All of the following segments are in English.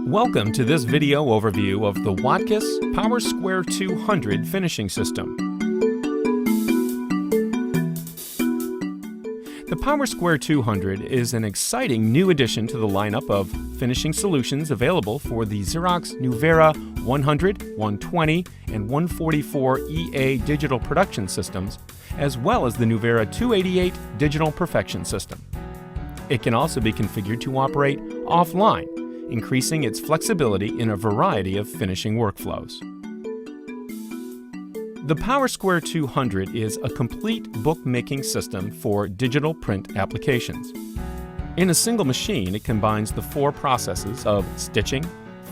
Welcome to this video overview of the Watkiss PowerSquare 200 finishing system. The PowerSquare 200 is an exciting new addition to the lineup of finishing solutions available for the Xerox Nuvera 100, 120, and 144 EA digital production systems, as well as the Nuvera 288 digital perfection system. It can also be configured to operate offline, increasing its flexibility in a variety of finishing workflows. The PowerSquare 200 is a complete bookmaking system for digital print applications. In a single machine, it combines the four processes of stitching,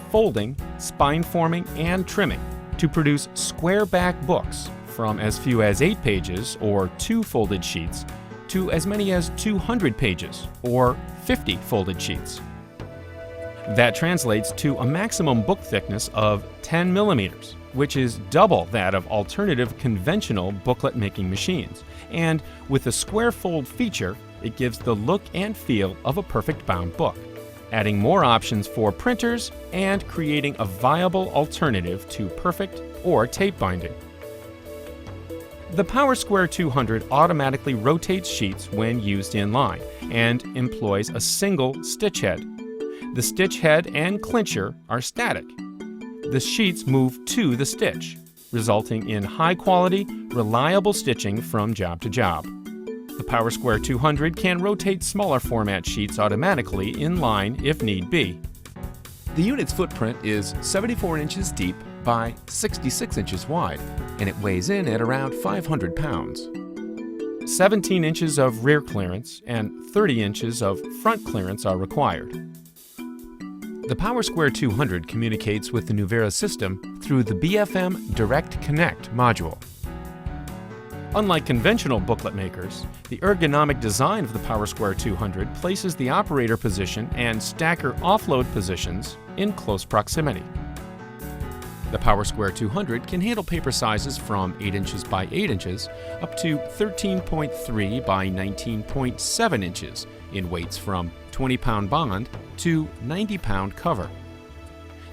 folding, spine forming, and trimming to produce SquareBack books from as few as 8 pages or 2 folded sheets to as many as 200 pages or 50 folded sheets. That translates to a maximum book thickness of 10 millimeters, which is double that of alternative conventional booklet making machines. And with the square fold feature, it gives the look and feel of a perfect bound book, adding more options for printers and creating a viable alternative to perfect or tape binding. The PowerSquare 200 automatically rotates sheets when used in line and employs a single stitch head. The stitch head and clincher are static. The sheets move to the stitch, resulting in high-quality, reliable stitching from job to job. The PowerSquare 200 can rotate smaller format sheets automatically in line if need be. The unit's footprint is 74 inches deep by 66 inches wide, and it weighs in at around 500 pounds. 17 inches of rear clearance and 30 inches of front clearance are required. The PowerSquare 200 communicates with the Nuvera system through the BFM Direct Connect module. Unlike conventional booklet makers, the ergonomic design of the PowerSquare 200 places the operator position and stacker offload positions in close proximity. The PowerSquare 200 can handle paper sizes from 8 inches by 8 inches up to 13.3 by 19.7 inches in weights from 20-pound bond to 90-pound cover.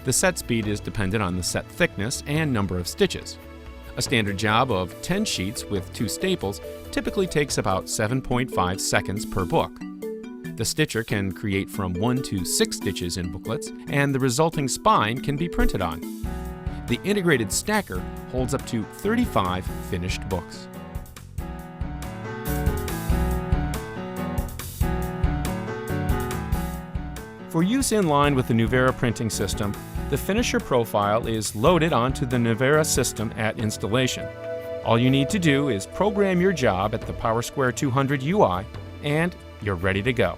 The set speed is dependent on the set thickness and number of stitches. A standard job of 10 sheets with 2 staples typically takes about 7.5 seconds per book. The stitcher can create from 1 to 6 stitches in booklets, and the resulting spine can be printed on. The integrated stacker holds up to 35 finished books. For use in line with the Nuvera printing system, the finisher profile is loaded onto the Nuvera system at installation. All you need to do is program your job at the PowerSquare 200 UI, and you're ready to go.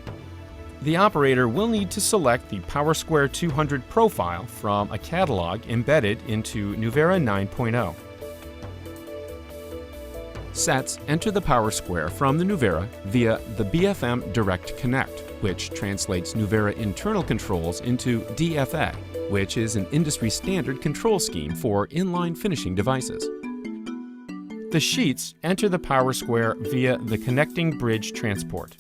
The operator will need to select the PowerSquare 200 profile from a catalog embedded into Nuvera 9.0. Sets enter the PowerSquare from the Nuvera via the BFM Direct Connect, which translates Nuvera internal controls into DFA, which is an industry standard control scheme for inline finishing devices. The sheets enter the PowerSquare via the connecting bridge transport.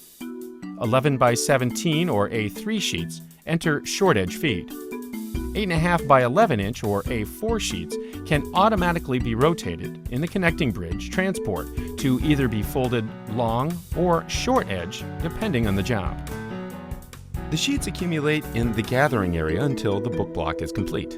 11 by 17 or A3 sheets enter short edge feed. 8.5 by 11 inch or A4 sheets can automatically be rotated in the connecting bridge transport to either be folded long or short edge depending on the job. The sheets accumulate in the gathering area until the book block is complete.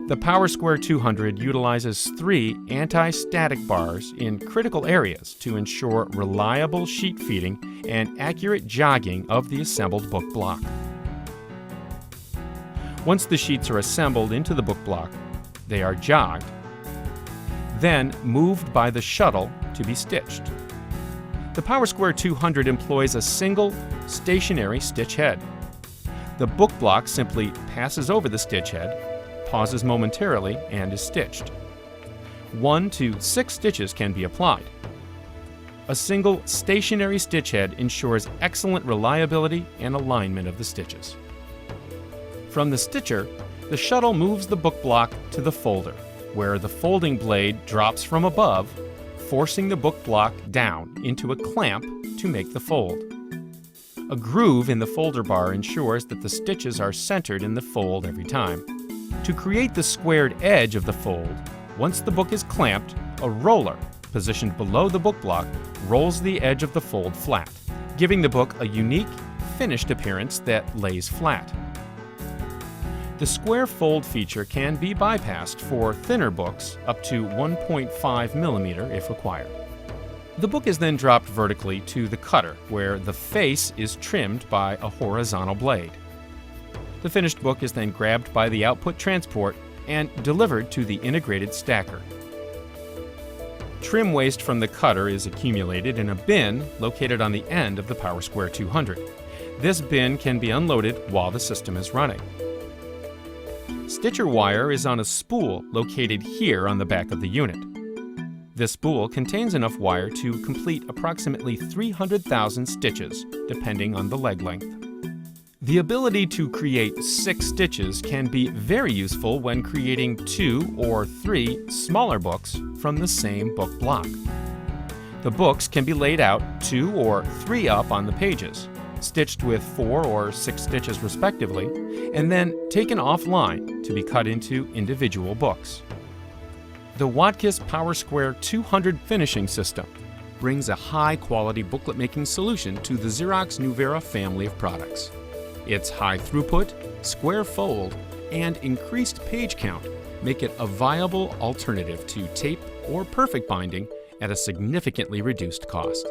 The PowerSquare 200 utilizes 3 anti-static bars in critical areas to ensure reliable sheet feeding and accurate jogging of the assembled book block. Once the sheets are assembled into the book block, they are jogged, then moved by the shuttle to be stitched. The PowerSquare 200 employs a single stationary stitch head. The book block simply passes over the stitch head, pauses momentarily, and is stitched. 1 to 6 stitches can be applied. A single stationary stitch head ensures excellent reliability and alignment of the stitches. From the stitcher, the shuttle moves the book block to the folder, where the folding blade drops from above, forcing the book block down into a clamp to make the fold. A groove in the folder bar ensures that the stitches are centered in the fold every time. To create the squared edge of the fold, once the book is clamped, a roller, positioned below the book block, rolls the edge of the fold flat, giving the book a unique, finished appearance that lays flat. The square fold feature can be bypassed for thinner books up to 1.5 mm if required. The book is then dropped vertically to the cutter, where the face is trimmed by a horizontal blade. The finished book is then grabbed by the output transport and delivered to the integrated stacker. Trim waste from the cutter is accumulated in a bin located on the end of the PowerSquare 200. This bin can be unloaded while the system is running. Stitcher wire is on a spool located here on the back of the unit. This spool contains enough wire to complete approximately 300,000 stitches, depending on the leg length. The ability to create 6 stitches can be very useful when creating 2 or 3 smaller books from the same book block. The books can be laid out 2 or 3 up on the pages, stitched with 4 or 6 stitches respectively, and then taken offline to be cut into individual books. The Watkiss PowerSquare 200 finishing system brings a high-quality booklet-making solution to the Xerox Nuvera family of products. Its high throughput, square fold, and increased page count make it a viable alternative to tape or perfect binding at a significantly reduced cost.